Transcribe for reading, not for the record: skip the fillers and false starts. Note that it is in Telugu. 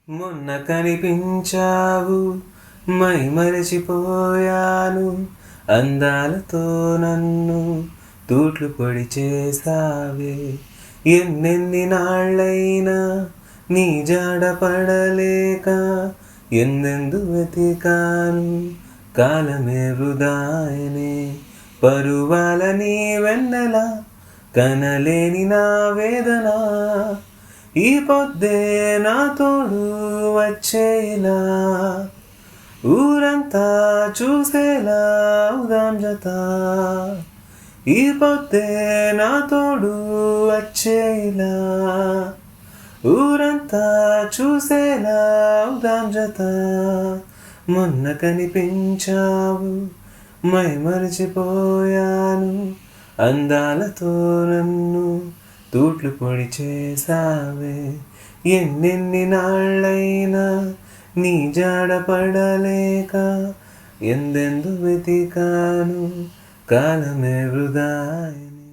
మొన్న కనిపించావు మై మరచిపోయాను, అందాలతో నన్ను తూట్లు పొడి చేసావే. ఎన్నెన్ని నాళ్ళైనా నీ జాడ పడలేక ఎందెందు వెతికాను, కాలమే వృధాయనే. పరువాల నీ వెన్నెల కనలేని నా వేదన, ఈ పొద్దే నా తోడు వచ్చేలా, ఊరంతా చూసేలా ఉదాం జత. ఈ పొద్దే నా తోడు వచ్చేలా, ఊరంతా చూసేలా ఉదాం జత. మొన్న కనిపించావు మై మరచిపోయాను, అందాలతో నన్ను తూట్లు పొడి చేసావే. ఎన్నెన్ని నాళ్ళైనా నీ జాడ పడలేక ఎందెందు వెతికాను, కాలమే వృధాయని.